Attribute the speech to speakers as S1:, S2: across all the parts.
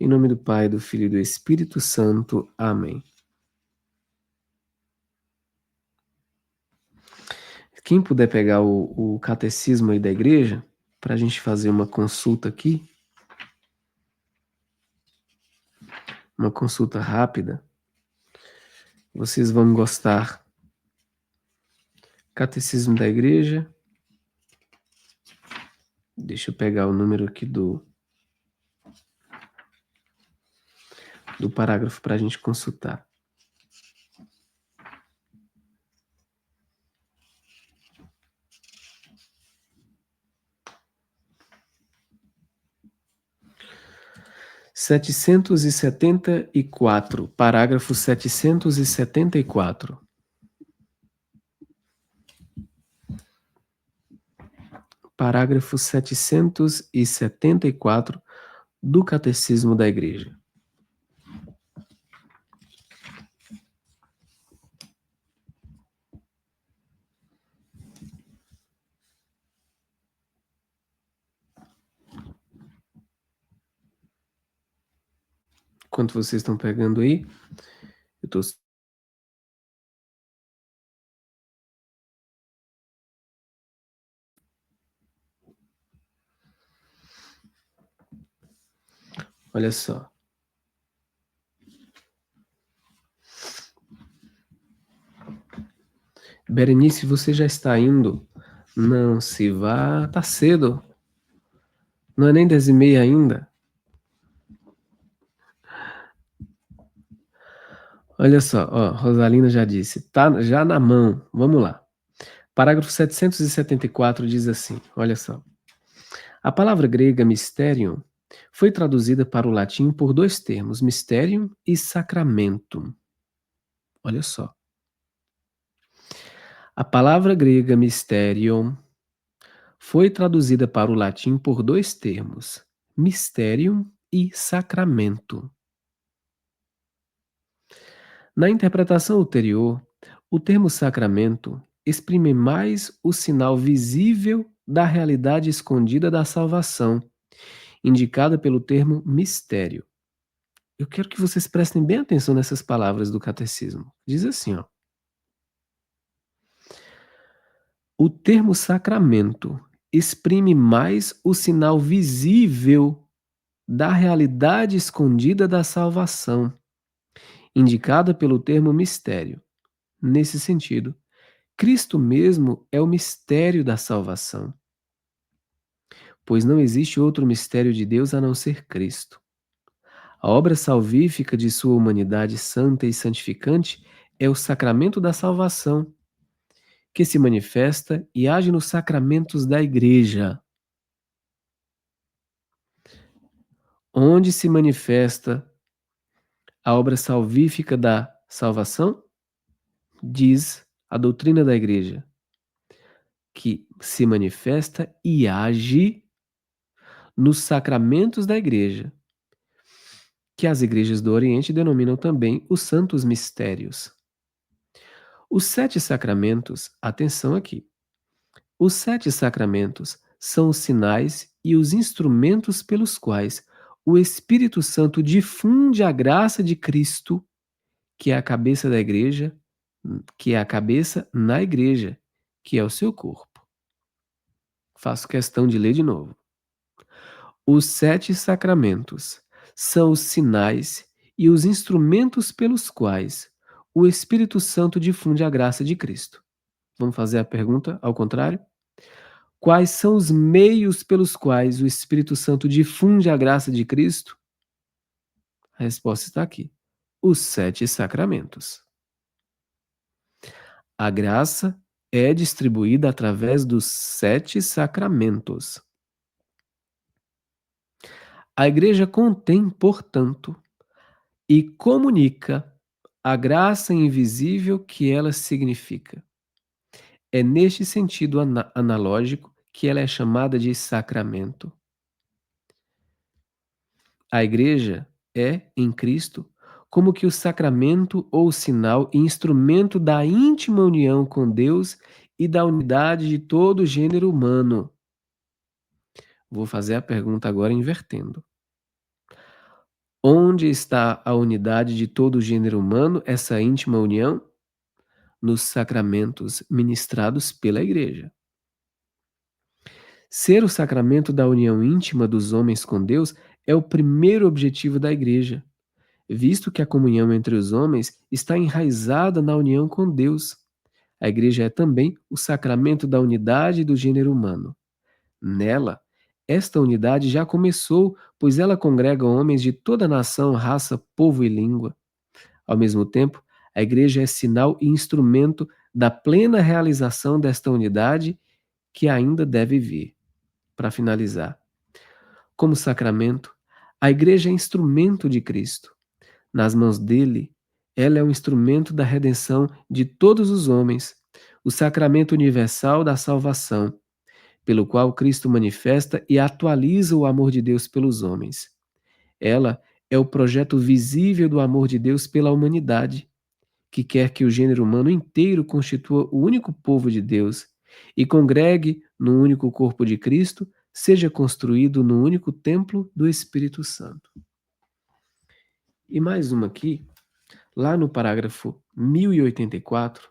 S1: Em nome do Pai, do Filho e do Espírito Santo. Amém. Quem puder pegar o catecismo aí da igreja, para a gente fazer uma consulta aqui, uma consulta rápida, vocês vão gostar. Catecismo da igreja. Deixa eu pegar o número aqui do parágrafo para a gente consultar. Setecentos e setenta e quatro, parágrafo 774. Parágrafo 774 do Catecismo da Igreja. Enquanto vocês estão pegando aí, eu estou. Olha só. Berenice, você já está indo? Não se vá, tá cedo. Não é nem 10h30 ainda. Olha só, ó, Rosalina já disse, tá já na mão. Vamos lá. Parágrafo 774 diz assim, olha só. A palavra grega mysterium foi traduzida para o latim por dois termos, mysterium e sacramentum. Olha só. A palavra grega mysterium foi traduzida para o latim por dois termos, mysterium e sacramento. Na interpretação ulterior, o termo sacramento exprime mais o sinal visível da realidade escondida da salvação, indicada pelo termo mistério. Eu quero que vocês prestem bem atenção nessas palavras do catecismo. Diz assim, ó. O termo sacramento exprime mais o sinal visível da realidade escondida da salvação, indicada pelo termo mistério. Nesse sentido, Cristo mesmo é o mistério da salvação, pois não existe outro mistério de Deus a não ser Cristo. A obra salvífica de sua humanidade santa e santificante é o sacramento da salvação, que se manifesta e age nos sacramentos da Igreja, onde se manifesta a obra salvífica da salvação, diz a doutrina da Igreja, que se manifesta e age nos sacramentos da Igreja, que as igrejas do Oriente denominam também os santos mistérios. Os 7 sacramentos, atenção aqui, os 7 sacramentos são os sinais e os instrumentos pelos quais o Espírito Santo difunde a graça de Cristo, que é a cabeça da igreja, que é a cabeça na igreja, que é o seu corpo. Faço questão de ler de novo. Os 7 sacramentos são os sinais e os instrumentos pelos quais o Espírito Santo difunde a graça de Cristo. Vamos fazer a pergunta ao contrário? Quais são os meios pelos quais o Espírito Santo difunde a graça de Cristo? A resposta está aqui. Os 7 sacramentos. A graça é distribuída através dos 7 sacramentos. A Igreja contém, portanto, e comunica a graça invisível que ela significa. É neste sentido analógico que ela é chamada de sacramento. A Igreja é, em Cristo, como que o sacramento ou sinal e instrumento da íntima união com Deus e da unidade de todo o gênero humano. Vou fazer a pergunta agora invertendo. Onde está a unidade de todo o gênero humano, essa íntima união? Nos sacramentos ministrados pela Igreja. Ser o sacramento da união íntima dos homens com Deus é o primeiro objetivo da Igreja, visto que a comunhão entre os homens está enraizada na união com Deus. A Igreja é também o sacramento da unidade do gênero humano. Nela, esta unidade já começou, pois ela congrega homens de toda nação, raça, povo e língua. Ao mesmo tempo, a Igreja é sinal e instrumento da plena realização desta unidade que ainda deve vir. Para finalizar, como sacramento, a Igreja é instrumento de Cristo. Nas mãos dele, ela é um instrumento da redenção de todos os homens, o sacramento universal da salvação, pelo qual Cristo manifesta e atualiza o amor de Deus pelos homens. Ela é o projeto visível do amor de Deus pela humanidade, que quer que o gênero humano inteiro constitua o único povo de Deus e congregue no único corpo de Cristo, seja construído no único templo do Espírito Santo. E mais uma aqui, lá no parágrafo 1084,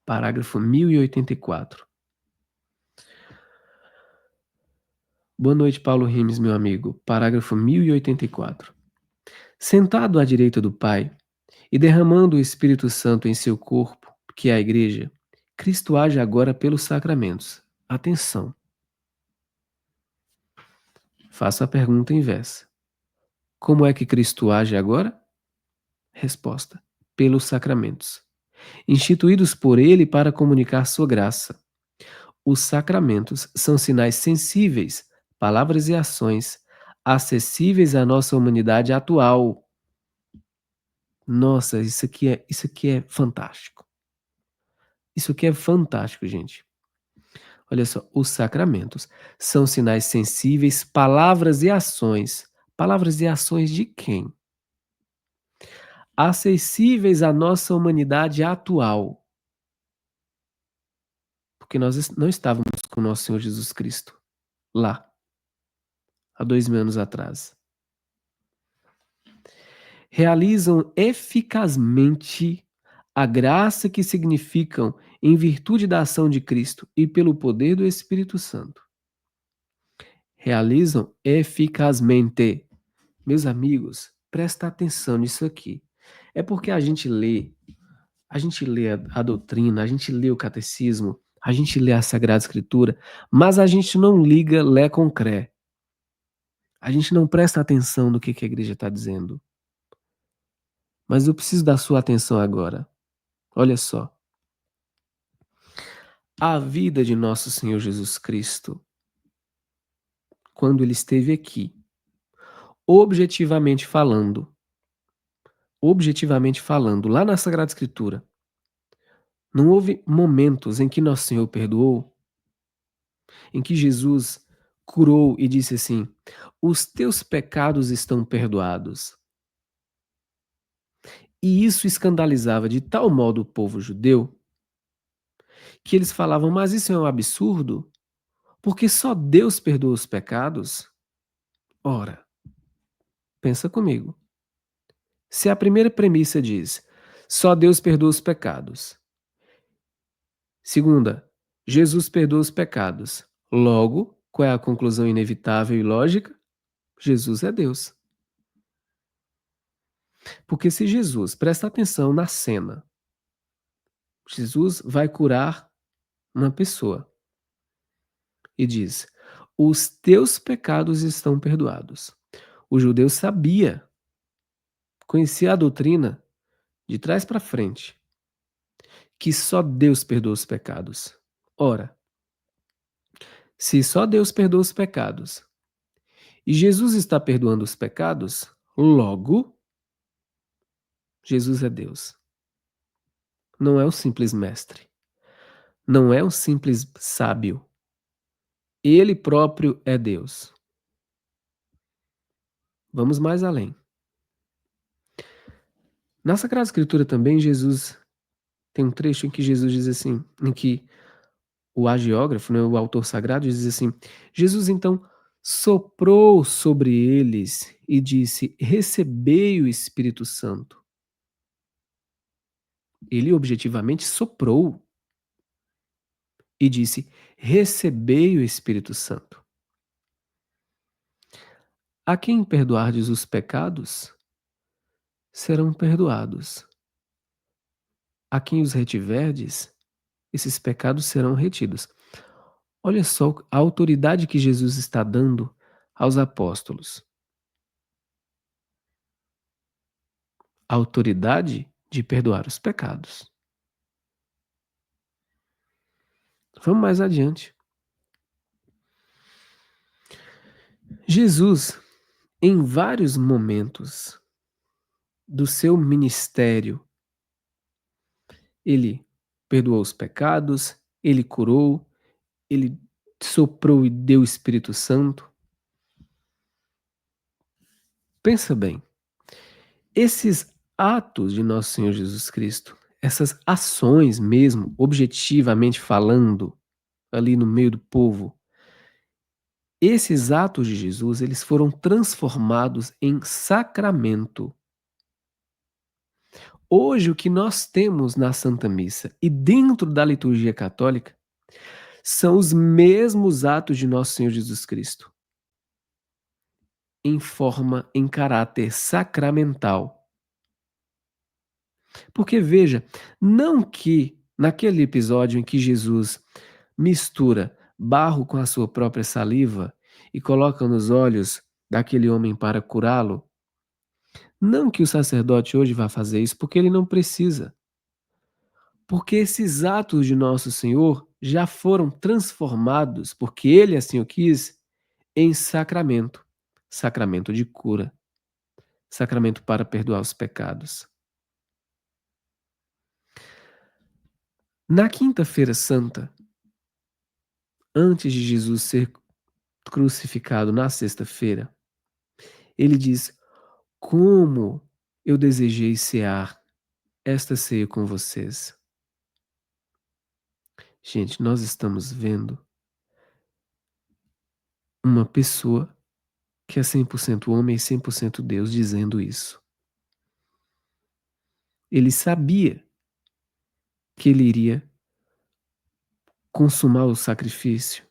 S1: parágrafo 1084. Boa noite, Paulo Rimes, meu amigo. Parágrafo 1084. Sentado à direita do Pai e derramando o Espírito Santo em seu corpo, que é a Igreja, Cristo age agora pelos sacramentos. Atenção. Faço a pergunta inversa. Como é que Cristo age agora? Resposta: pelos sacramentos, instituídos por ele para comunicar sua graça. Os sacramentos são sinais sensíveis, palavras e ações, acessíveis à nossa humanidade atual. Nossa, isso aqui é fantástico. Isso aqui é fantástico, gente. Olha só, os sacramentos são sinais sensíveis, palavras e ações. Palavras e ações de quem? Acessíveis à nossa humanidade atual. Porque nós não estávamos com o nosso Senhor Jesus Cristo lá, há 2000 anos atrás. Realizam eficazmente a graça que significam em virtude da ação de Cristo e pelo poder do Espírito Santo. Realizam eficazmente. Meus amigos, presta atenção nisso aqui. É porque a gente lê a doutrina, a gente lê o catecismo, a gente lê a Sagrada Escritura, mas a gente não liga lé com cré. A gente não presta atenção no que a igreja está dizendo. Mas eu preciso da sua atenção agora. Olha só. A vida de nosso Senhor Jesus Cristo, quando ele esteve aqui, objetivamente falando, lá na Sagrada Escritura, não houve momentos em que nosso Senhor perdoou, em que Jesus curou e disse assim: os teus pecados estão perdoados. E isso escandalizava de tal modo o povo judeu que eles falavam: mas isso é um absurdo, porque só Deus perdoa os pecados? Ora, pensa comigo. Se a primeira premissa diz: só Deus perdoa os pecados. Segunda, Jesus perdoa os pecados. Logo, qual é a conclusão inevitável e lógica? Jesus é Deus. Porque se Jesus, presta atenção na cena, Jesus vai curar uma pessoa e diz: os teus pecados estão perdoados. O judeu sabia, conhecia a doutrina de trás para frente, que só Deus perdoa os pecados. Ora, se só Deus perdoa os pecados e Jesus está perdoando os pecados, logo, Jesus é Deus. Não é um simples mestre. Não é um simples sábio. Ele próprio é Deus. Vamos mais além. Na Sagrada Escritura também, Jesus tem um trecho em que Jesus diz assim, em que o hagiógrafo, né, o autor sagrado, diz assim: Jesus então soprou sobre eles e disse: Recebei o Espírito Santo. Ele objetivamente soprou e disse: Recebei o Espírito Santo. A quem perdoardes os pecados, serão perdoados. A quem os retiverdes, esses pecados serão retidos. Olha só a autoridade que Jesus está dando aos apóstolos. A autoridade de perdoar os pecados. Vamos mais adiante. Jesus, em vários momentos do seu ministério, ele perdoou os pecados, ele curou, ele soprou e deu o Espírito Santo. Pensa bem, esses atos de nosso Senhor Jesus Cristo, essas ações mesmo, objetivamente falando, ali no meio do povo, esses atos de Jesus, eles foram transformados em sacramento. Hoje, o que nós temos na Santa Missa e dentro da liturgia católica são os mesmos atos de nosso Senhor Jesus Cristo, em caráter sacramental. Porque veja, não que naquele episódio em que Jesus mistura barro com a sua própria saliva e coloca nos olhos daquele homem para curá-lo, não que o sacerdote hoje vá fazer isso, porque ele não precisa. Porque esses atos de nosso Senhor já foram transformados, porque ele assim o quis, em sacramento. Sacramento de cura, sacramento para perdoar os pecados. Na Quinta-feira Santa, antes de Jesus ser crucificado na sexta-feira, ele diz: Como eu desejei cear esta ceia com vocês. Gente, nós estamos vendo uma pessoa que é 100% homem e 100% Deus dizendo isso. Ele sabia que ele iria consumar o sacrifício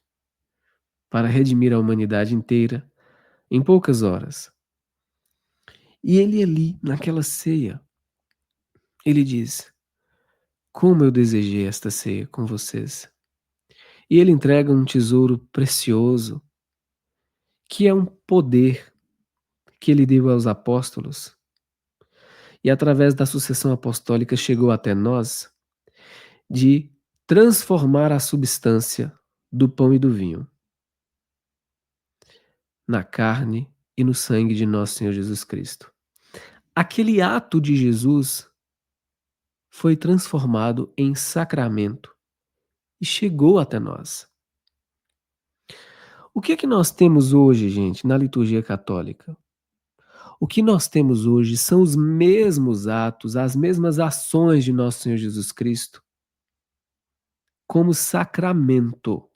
S1: para redimir a humanidade inteira em poucas horas. E ele ali, naquela ceia, ele diz: Como eu desejei esta ceia com vocês. E ele entrega um tesouro precioso, que é um poder que ele deu aos apóstolos e através da sucessão apostólica chegou até nós, de transformar a substância do pão e do vinho na carne e no sangue de nosso Senhor Jesus Cristo. Aquele ato de Jesus foi transformado em sacramento e chegou até nós. O que é que nós temos hoje, gente, na liturgia católica? O que nós temos hoje são os mesmos atos, as mesmas ações de nosso Senhor Jesus Cristo, como sacramento.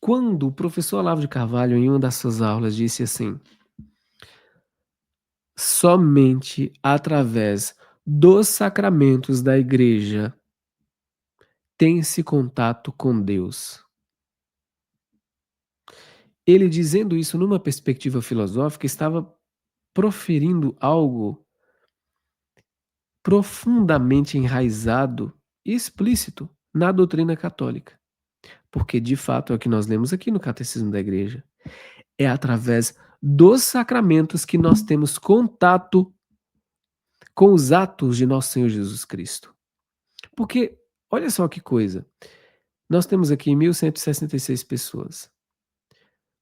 S1: Quando o professor Olavo de Carvalho, em uma das suas aulas, disse assim: somente através dos sacramentos da igreja tem-se contato com Deus. Ele, dizendo isso numa perspectiva filosófica, estava proferindo algo profundamente enraizado e explícito na doutrina católica. Porque, de fato, é o que nós lemos aqui no Catecismo da Igreja. É através dos sacramentos que nós temos contato com os atos de nosso Senhor Jesus Cristo. Porque, olha só que coisa, nós temos aqui 1.166 pessoas.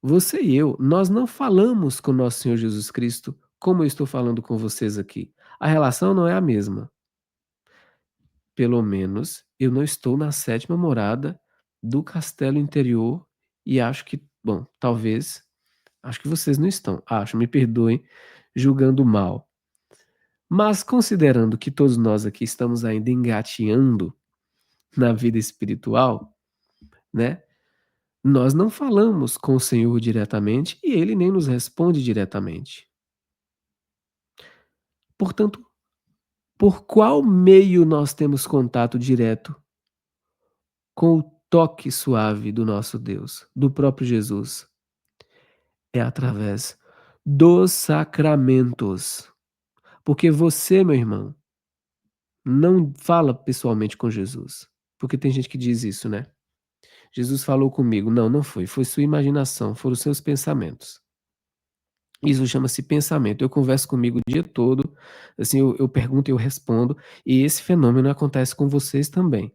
S1: Você e eu, nós não falamos com nosso Senhor Jesus Cristo como eu estou falando com vocês aqui. A relação não é a mesma. Pelo menos eu não estou na sétima morada do castelo interior e acho que, bom, talvez, acho que vocês não estão. Acho, me perdoem, julgando mal. Mas considerando que todos nós aqui estamos ainda engateando na vida espiritual, né? Nós não falamos com o Senhor diretamente e ele nem nos responde diretamente. Portanto, por qual meio nós temos contato direto com o toque suave do nosso Deus, do próprio Jesus? É através dos sacramentos. Porque você, meu irmão, não fala pessoalmente com Jesus. Porque tem gente que diz isso, né? Jesus falou comigo. Não, não foi. Foi sua imaginação, foram os seus pensamentos. Isso chama-se pensamento. Eu converso comigo o dia todo, assim, eu pergunto e eu respondo, e esse fenômeno acontece com vocês também.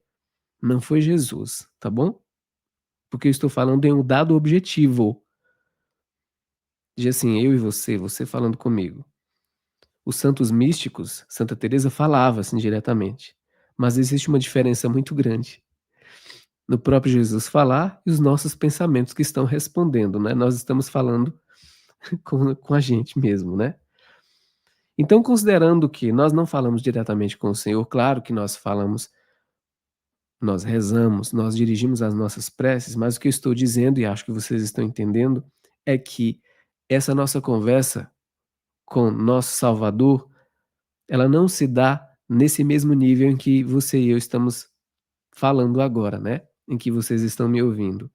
S1: Não foi Jesus, tá bom? Porque eu estou falando em um dado objetivo, de assim, eu e você falando comigo. Os santos místicos, Santa Teresa falava assim diretamente, mas existe uma diferença muito grande no próprio Jesus falar e os nossos pensamentos que estão respondendo, né? Nós estamos falando com a gente mesmo, né? Então, considerando que nós não falamos diretamente com o Senhor, claro que nós falamos, nós rezamos, nós dirigimos as nossas preces, mas o que eu estou dizendo, e acho que vocês estão entendendo, é que essa nossa conversa com nosso Salvador, ela não se dá nesse mesmo nível em que você e eu estamos falando agora, né? Em que vocês estão me ouvindo.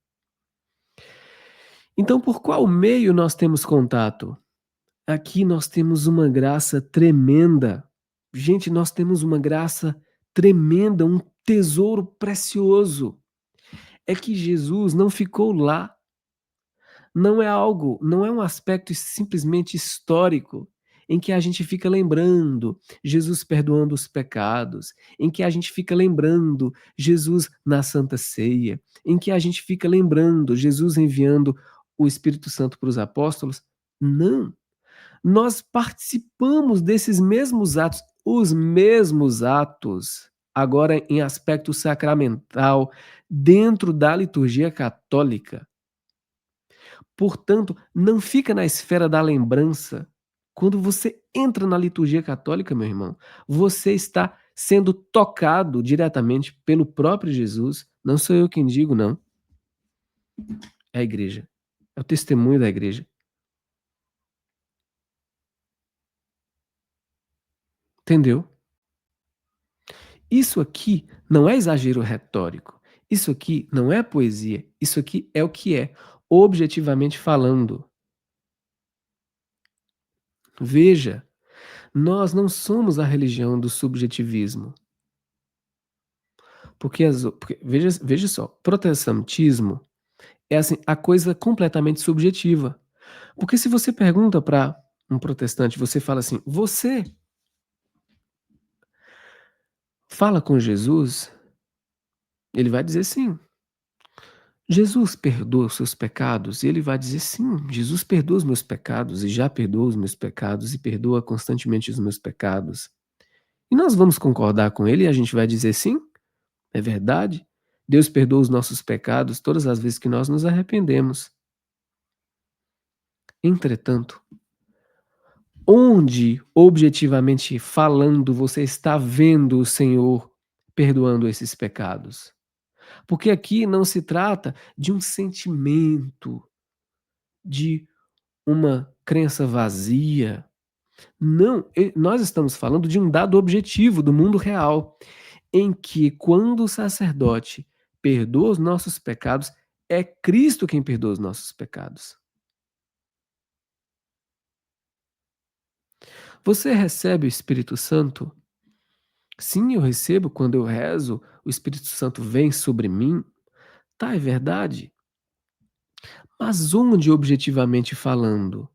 S1: Então, por qual meio nós temos contato? Aqui nós temos uma graça tremenda. Gente, nós temos uma graça tremenda, um tesouro precioso. É que Jesus não ficou lá. Não é algo, não é um aspecto simplesmente histórico, em que a gente fica lembrando Jesus perdoando os pecados, em que a gente fica lembrando Jesus na Santa Ceia, em que a gente fica lembrando Jesus enviando o Espírito Santo para os apóstolos. Não. Nós participamos desses mesmos atos, os mesmos atos, agora em aspecto sacramental, dentro da liturgia católica. Portanto, não fica na esfera da lembrança. Quando você entra na liturgia católica, meu irmão, você está sendo tocado diretamente pelo próprio Jesus. Não sou eu quem digo, não. É a igreja. É o testemunho da igreja. Entendeu? Isso aqui não é exagero retórico. Isso aqui não é poesia. Isso aqui é o que é, objetivamente falando. Veja, nós não somos a religião do subjetivismo. Porque veja só, protestantismo é assim, a coisa completamente subjetiva. Porque se você pergunta para um protestante, você fala assim: "Você fala com Jesus?" Ele vai dizer sim. Jesus perdoa os seus pecados? E ele vai dizer: "Sim, Jesus perdoa os meus pecados e já perdoou os meus pecados e perdoa constantemente os meus pecados". E nós vamos concordar com ele e a gente vai dizer: "Sim, é verdade. Deus perdoa os nossos pecados todas as vezes que nós nos arrependemos". Entretanto, onde, objetivamente falando, você está vendo o Senhor perdoando esses pecados? Porque aqui não se trata de um sentimento, de uma crença vazia. Não, nós estamos falando de um dado objetivo do mundo real, em que quando o sacerdote perdoa os nossos pecados, é Cristo quem perdoa os nossos pecados. Você recebe o Espírito Santo? Sim, eu recebo quando eu rezo, o Espírito Santo vem sobre mim. Tá, é verdade. Mas onde objetivamente falando?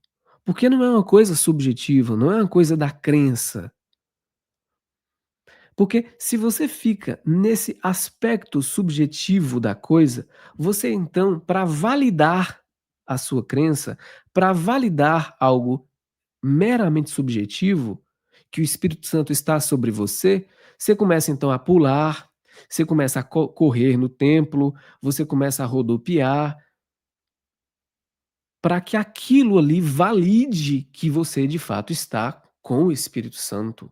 S1: Porque não é uma coisa subjetiva, não é uma coisa da crença. Porque se você fica nesse aspecto subjetivo da coisa, você então, para validar a sua crença, para validar algo meramente subjetivo, que o Espírito Santo está sobre você, você começa então a pular, você começa a correr no templo, você começa a rodopiar, para que aquilo ali valide que você de fato está com o Espírito Santo.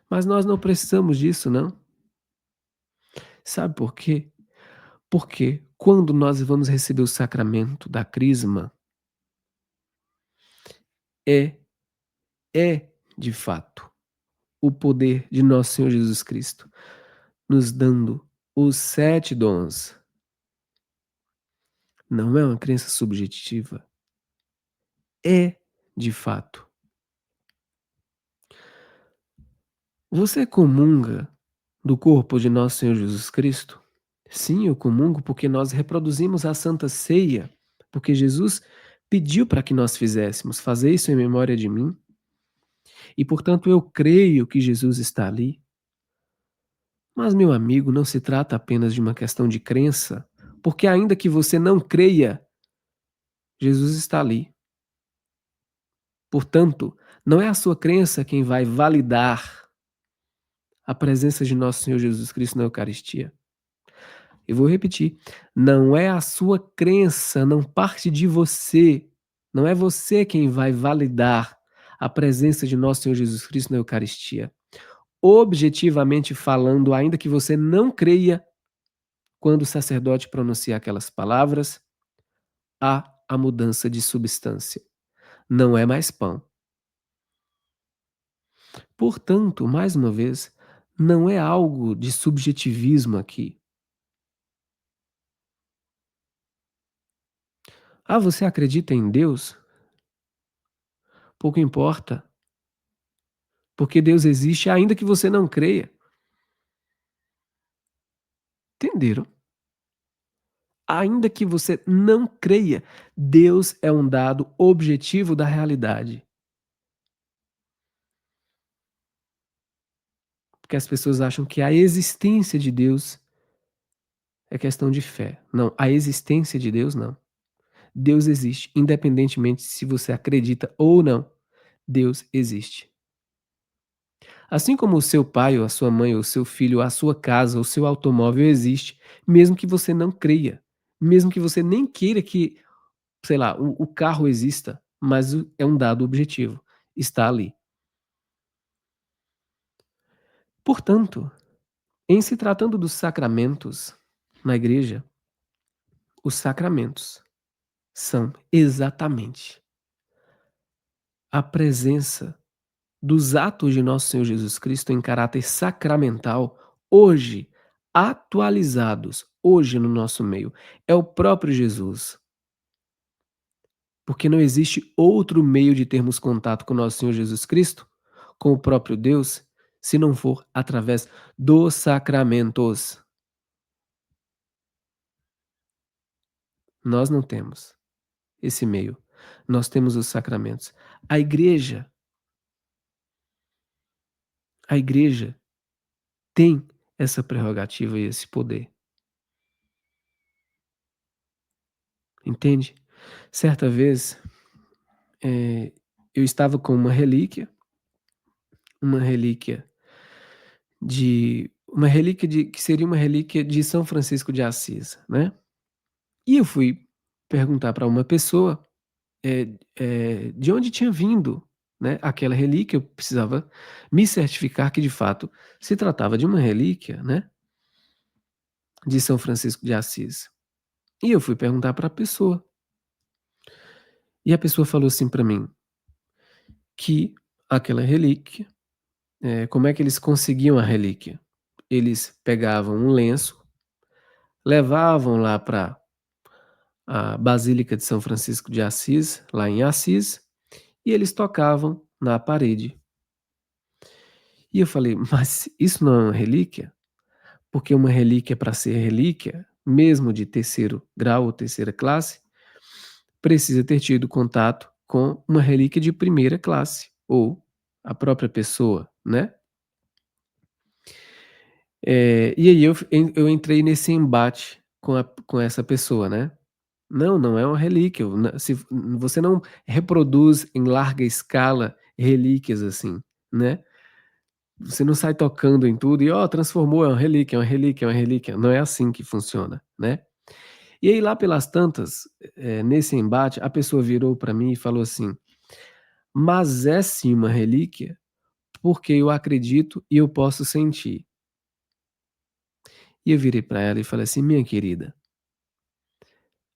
S1: Mas nós não precisamos disso, não. Sabe por quê? Porque quando nós vamos receber o sacramento da crisma, é é de fato o poder de nosso Senhor Jesus Cristo nos dando os 7 dons. Não é uma crença subjetiva, é de fato. Você comunga do corpo de nosso Senhor Jesus Cristo? Sim, eu comungo porque nós reproduzimos a Santa Ceia, porque Jesus pediu para que nós fizéssemos: "Fazer isso em memória de mim", e portanto eu creio que Jesus está ali. Mas, meu amigo, não se trata apenas de uma questão de crença, porque ainda que você não creia, Jesus está ali. Portanto, não é a sua crença quem vai validar a presença de nosso Senhor Jesus Cristo na Eucaristia. Eu vou repetir, não é a sua crença, não parte de você, não é você quem vai validar a presença de nosso Senhor Jesus Cristo na Eucaristia. Objetivamente falando, ainda que você não creia, quando o sacerdote pronuncia aquelas palavras, há a mudança de substância. Não é mais pão. Portanto, mais uma vez, não é algo de subjetivismo aqui. Ah, você acredita em Deus? Pouco importa, porque Deus existe ainda que você não creia. Entenderam? Ainda que você não creia, Deus é um dado objetivo da realidade. Porque as pessoas acham que a existência de Deus é questão de fé. Não, a existência de Deus não. Deus existe, independentemente se você acredita ou não. Deus existe. Assim como o seu pai, ou a sua mãe, ou o seu filho, ou a sua casa, ou o seu automóvel existe, mesmo que você não creia, mesmo que você nem queira que, sei lá, o carro exista, mas é um dado objetivo, está ali. Portanto, em se tratando dos sacramentos na igreja, os sacramentos são exatamente a presença dos atos de nosso Senhor Jesus Cristo em caráter sacramental, hoje, atualizados, hoje no nosso meio. É o próprio Jesus. Porque não existe outro meio de termos contato com nosso Senhor Jesus Cristo, com o próprio Deus, se não for através dos sacramentos. Nós não temos esse meio. Nós temos os sacramentos. A igreja, a igreja tem essa prerrogativa e esse poder. Entende? Certa vez, eh, eu estava com uma relíquia uma relíquia que seria uma relíquia de São Francisco de Assis, né. E eu fui perguntar para uma pessoa, de onde tinha vindo, né, aquela relíquia. Eu precisava me certificar que de fato se tratava de uma relíquia, né, de São Francisco de Assis. E eu fui perguntar para a pessoa, e a pessoa falou assim para mim, que aquela relíquia, como é que eles conseguiam a relíquia? Eles pegavam um lenço, levavam lá para a Basílica de São Francisco de Assis, lá em Assis, e eles tocavam na parede. E eu falei: "Mas isso não é uma relíquia?" Porque uma relíquia, para ser relíquia, mesmo de terceiro grau ou terceira classe, precisa ter tido contato com uma relíquia de primeira classe, ou a própria pessoa, né. E aí eu entrei nesse embate com essa pessoa, né. Não, não é uma relíquia, se você não reproduz em larga escala relíquias assim, né. Você não sai tocando em tudo e: "Ó, transformou, é uma relíquia, é uma relíquia, é uma relíquia", não é assim que funciona, né. E aí lá pelas tantas, nesse embate, a pessoa virou para mim e falou assim: "Mas é sim uma relíquia, porque eu acredito e eu posso sentir". E eu virei para ela e falei assim: "Minha querida,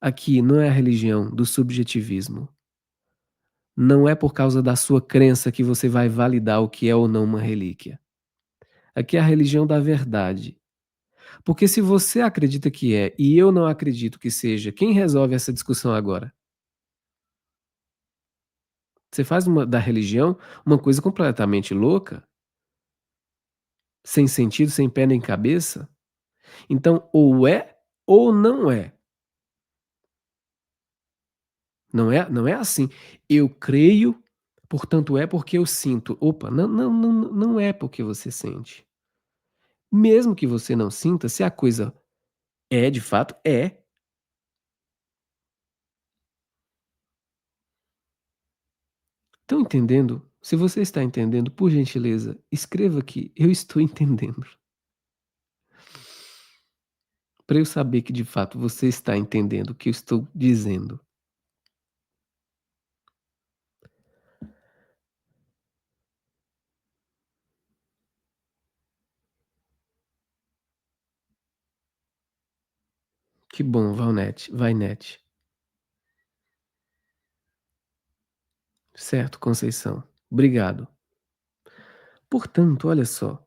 S1: Aqui não é a religião do subjetivismo. Não é por causa da sua crença que você vai validar o que é ou não uma relíquia. Aqui é a religião da verdade. Porque se você acredita que é e eu não acredito que seja, quem resolve essa discussão agora? Você faz da religião uma coisa completamente louca, sem sentido, sem pé nem cabeça. Então, ou é ou não é. Não é assim. Eu creio, portanto é porque eu sinto. Opa, não é porque você sente. Mesmo que você não sinta, se a coisa é de fato, é. Estão entendendo? Se você está entendendo, por gentileza, escreva aqui: "Eu estou entendendo", para eu saber que de fato você está entendendo o que eu estou dizendo. Que bom, Valnete, vai Nete. Certo, Conceição. Obrigado. Portanto, olha só,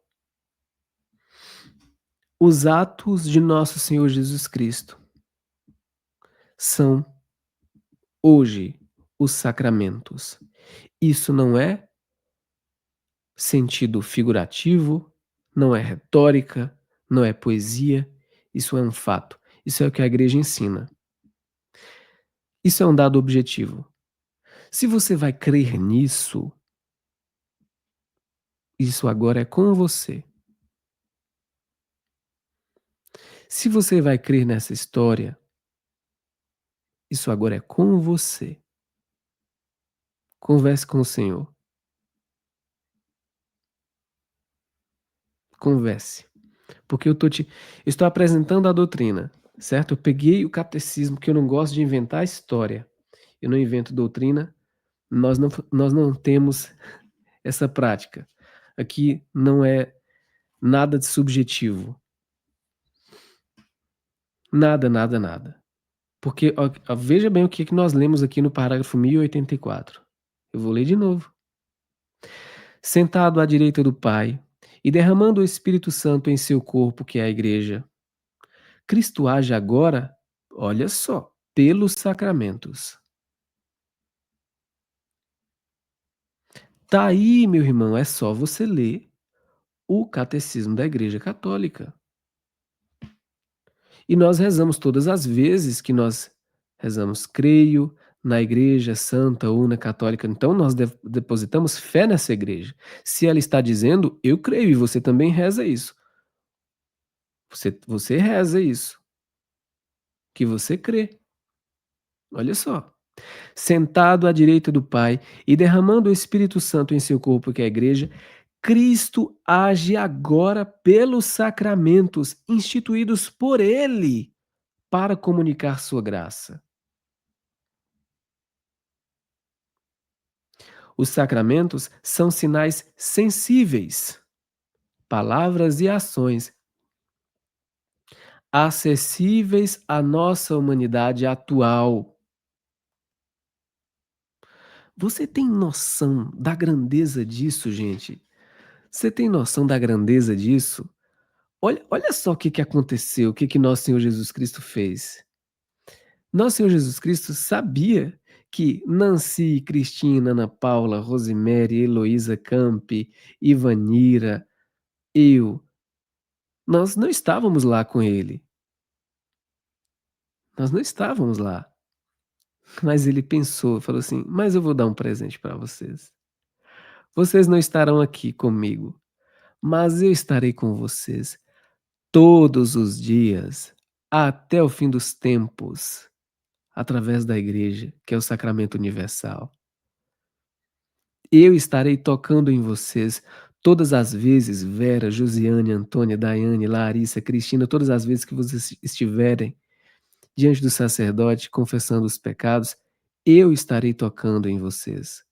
S1: os atos de nosso Senhor Jesus Cristo são, hoje, os sacramentos. Isso não é sentido figurativo, não é retórica, não é poesia, isso é um fato. Isso é o que a igreja ensina. Isso é um dado objetivo. Se você vai crer nisso, isso agora é com você. Se você vai crer nessa história, isso agora é com você. Converse com o Senhor. Converse. Porque eu estou apresentando a doutrina, certo? Eu peguei o catecismo, que eu não gosto de inventar história. Eu não invento doutrina, nós não temos essa prática. Aqui não é nada de subjetivo. Nada, nada, nada. Porque ó, veja bem o que que nós lemos aqui no parágrafo 1084. Eu vou ler de novo. Sentado à direita do Pai e derramando o Espírito Santo em seu corpo, que é a igreja, Cristo age agora, olha só, pelos sacramentos. Tá aí, meu irmão, é só você ler o Catecismo da Igreja Católica. E nós rezamos todas as vezes que nós rezamos creio na Igreja Santa, Una, Católica, então nós depositamos fé nessa igreja. Se ela está dizendo, eu creio, e você também reza isso. Você reza isso, que você crê. Olha só. Sentado à direita do Pai e derramando o Espírito Santo em seu corpo, que é a igreja, Cristo age agora pelos sacramentos instituídos por Ele para comunicar sua graça. Os sacramentos são sinais sensíveis, palavras e ações acessíveis à nossa humanidade atual. Você tem noção da grandeza disso, gente? Você tem noção da grandeza disso? Olha só o que que aconteceu, o que que nosso Senhor Jesus Cristo fez. Nosso Senhor Jesus Cristo sabia que Nancy, Cristina, Ana Paula, Rosemary, Heloísa Campi, Ivanira, eu, nós não estávamos lá com ele. Nós não estávamos lá. Mas ele pensou, falou assim: "Mas eu vou dar um presente para vocês. Vocês não estarão aqui comigo, mas eu estarei com vocês todos os dias, até o fim dos tempos, através da igreja, que é o sacramento universal. Eu estarei tocando em vocês todas as vezes, Vera, Josiane, Antônia, Daiane, Larissa, Cristina, todas as vezes que vocês estiverem diante do sacerdote confessando os pecados, eu estarei tocando em vocês.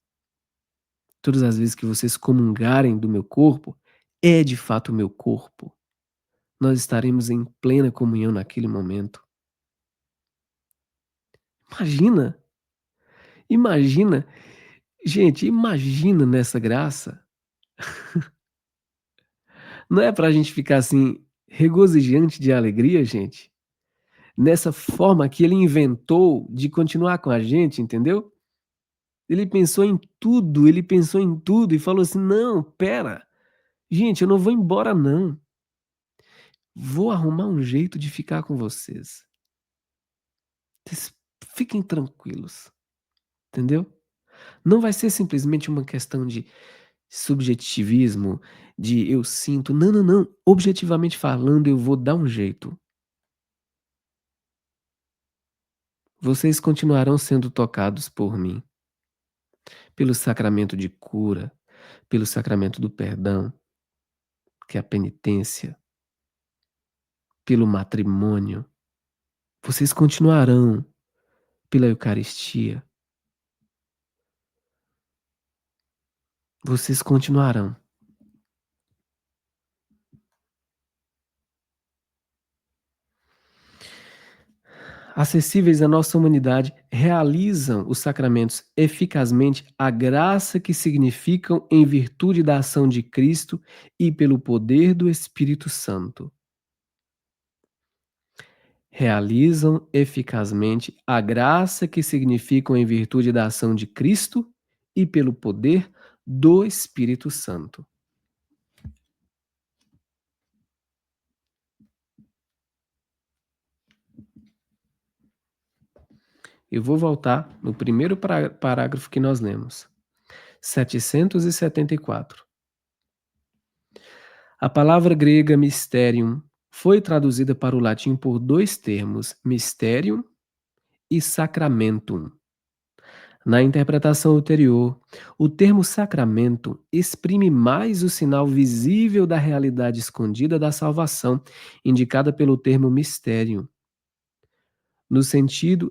S1: Todas as vezes que vocês comungarem do meu corpo, é de fato o meu corpo. Nós estaremos em plena comunhão naquele momento. Imagina, imagina, gente, imagina nessa graça. Não é pra gente ficar assim, regozijante de alegria, gente? Nessa forma que ele inventou de continuar com a gente, entendeu? Ele pensou em tudo e falou assim: "Não, espera, gente, eu não vou embora não, vou arrumar um jeito de ficar com vocês. Vocês fiquem tranquilos", entendeu? Não vai ser simplesmente uma questão de subjetivismo, de eu sinto, não, não, não, objetivamente falando eu vou dar um jeito. Vocês continuarão sendo tocados por mim, pelo sacramento de cura, pelo sacramento do perdão, que é a penitência, pelo matrimônio. Vocês continuarão pela Eucaristia. Vocês continuarão acessíveis à nossa humanidade, realizam os sacramentos eficazmente a graça que significam em virtude da ação de Cristo e pelo poder do Espírito Santo. Realizam eficazmente a graça que significam em virtude da ação de Cristo e pelo poder do Espírito Santo. Eu vou voltar no primeiro parágrafo que nós lemos. 774. A palavra grega mysterium foi traduzida para o latim por dois termos, mysterium e sacramentum. Na interpretação ulterior, o termo sacramento exprime mais o sinal visível da realidade escondida da salvação, indicada pelo termo mysterium.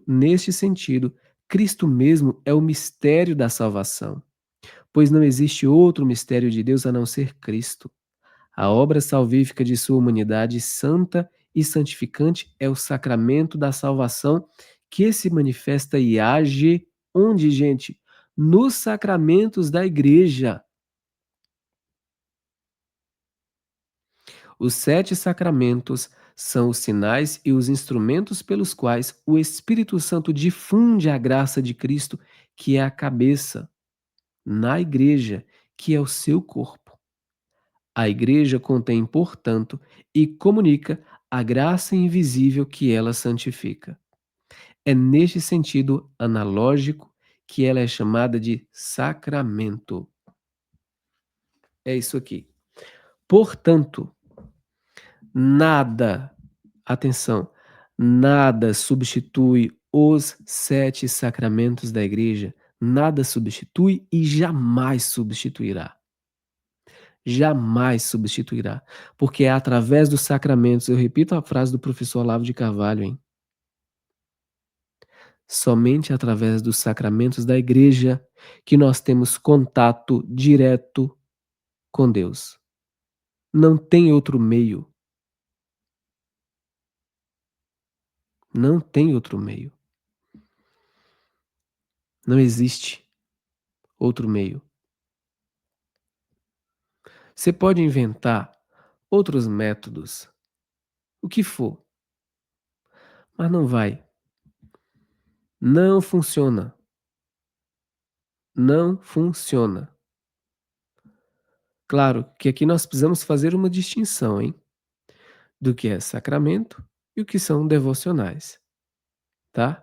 S1: Neste sentido, Cristo mesmo é o mistério da salvação, pois não existe outro mistério de Deus a não ser Cristo. A obra salvífica de sua humanidade santa e santificante é o sacramento da salvação que se manifesta e age onde, gente? Nos sacramentos da igreja. Os sete sacramentos são os sinais e os instrumentos pelos quais o Espírito Santo difunde a graça de Cristo, que é a cabeça, na igreja, que é o seu corpo. A igreja contém, portanto, e comunica a graça invisível que ela santifica. É neste sentido analógico que ela é chamada de sacramento. É isso aqui. Portanto, nada, atenção, nada substitui os sete sacramentos da igreja, nada substitui e jamais substituirá. Jamais substituirá, porque é através dos sacramentos, eu repito a frase do professor Olavo de Carvalho, hein? Somente através dos sacramentos da igreja que nós temos contato direto com Deus. Não tem outro meio, não tem outro meio, não existe outro meio. Você pode inventar outros métodos, o que for, mas não vai, não funciona, não funciona. Claro que aqui nós precisamos fazer uma distinção, hein, do que é sacramento e o que são devocionais, tá?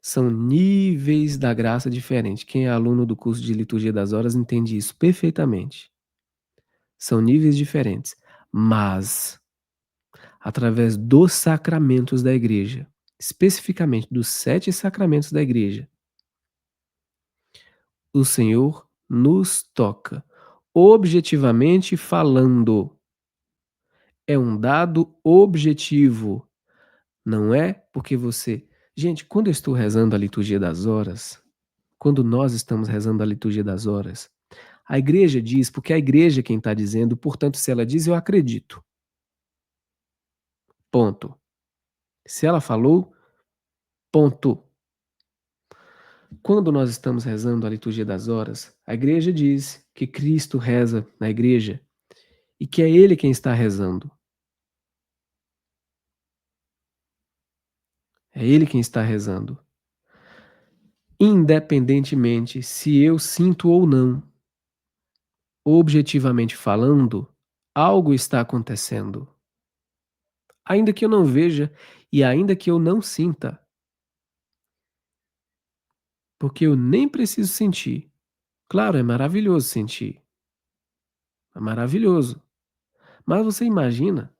S1: São níveis da graça diferentes. Quem é aluno do curso de Liturgia das Horas entende isso perfeitamente. São níveis diferentes, mas através dos sacramentos da igreja, especificamente dos sete sacramentos da igreja, o Senhor nos toca, objetivamente falando. É um dado objetivo. Não é porque você. Gente, quando eu estou rezando a liturgia das horas, quando nós estamos rezando a liturgia das horas, a igreja diz, porque é a igreja quem está dizendo, portanto, se ela diz, eu acredito. Ponto. Se ela falou, Ponto. Quando nós estamos rezando a liturgia das horas, a igreja diz que Cristo reza na igreja e que é Ele quem está rezando. É Ele quem está rezando. Independentemente se eu sinto ou não, objetivamente falando, algo está acontecendo. Ainda que eu não veja e ainda que eu não sinta, porque eu nem preciso sentir. Claro, é maravilhoso sentir, é maravilhoso. Mas você imagina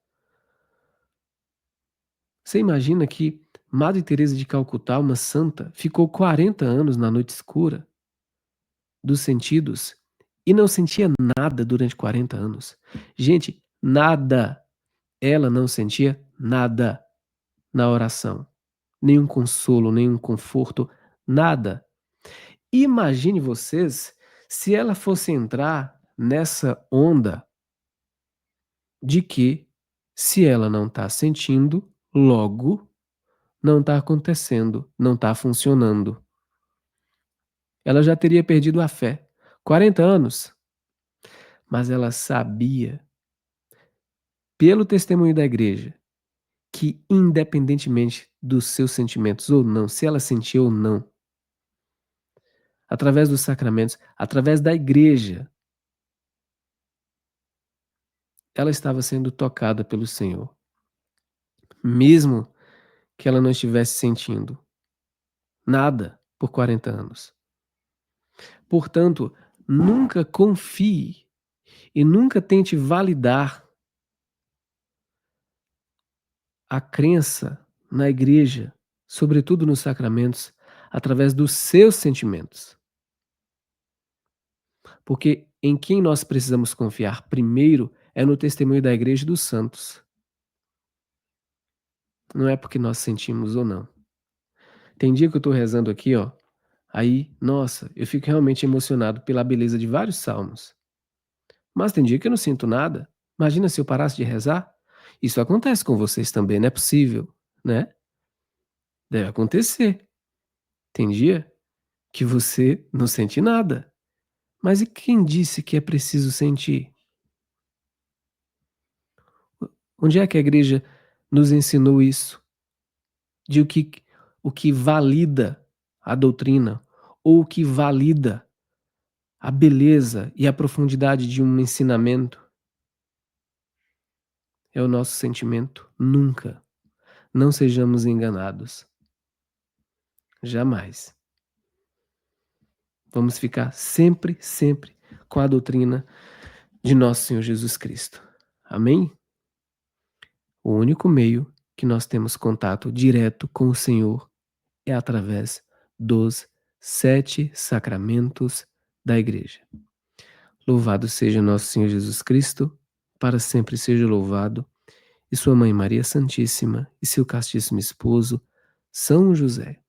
S1: que Madre Teresa de Calcutá, uma santa, ficou 40 anos na noite escura dos sentidos e não sentia nada durante 40 anos. Gente, nada. Ela não sentia nada na oração. Nenhum consolo, nenhum conforto, nada. Imagine vocês se ela fosse entrar nessa onda de que, se ela não está sentindo, logo não está acontecendo, não está funcionando. Ela já teria perdido a fé. 40 anos. Mas ela sabia, pelo testemunho da igreja, que independentemente dos seus sentimentos ou não, se ela sentia ou não, através dos sacramentos, através da igreja, ela estava sendo tocada pelo Senhor, mesmo que ela não estivesse sentindo nada por 40 anos. Portanto, nunca confie e nunca tente validar a crença na igreja, sobretudo nos sacramentos, através dos seus sentimentos. Porque em quem nós precisamos confiar primeiro é no testemunho da igreja e dos santos. Não é porque nós sentimos ou não. Tem dia que eu estou rezando aqui, ó, aí, nossa, eu fico realmente emocionado pela beleza de vários salmos. Mas tem dia que eu não sinto nada. Imagina se eu parasse de rezar? Isso acontece com vocês também, não é possível, né? Deve acontecer. Tem dia que você não sente nada. Mas e quem disse que é preciso sentir? Onde é que a igreja nos ensinou isso? De o que valida a doutrina, ou o que valida a beleza e a profundidade de um ensinamento é o nosso sentimento. Nunca. Não sejamos enganados. Jamais. Vamos ficar sempre, sempre com a doutrina de nosso Senhor Jesus Cristo. Amém? O único meio que nós temos contato direto com o Senhor é através dos 7 sacramentos da Igreja. Louvado seja nosso Senhor Jesus Cristo, para sempre seja louvado, e sua Mãe Maria Santíssima e seu castíssimo esposo, São José.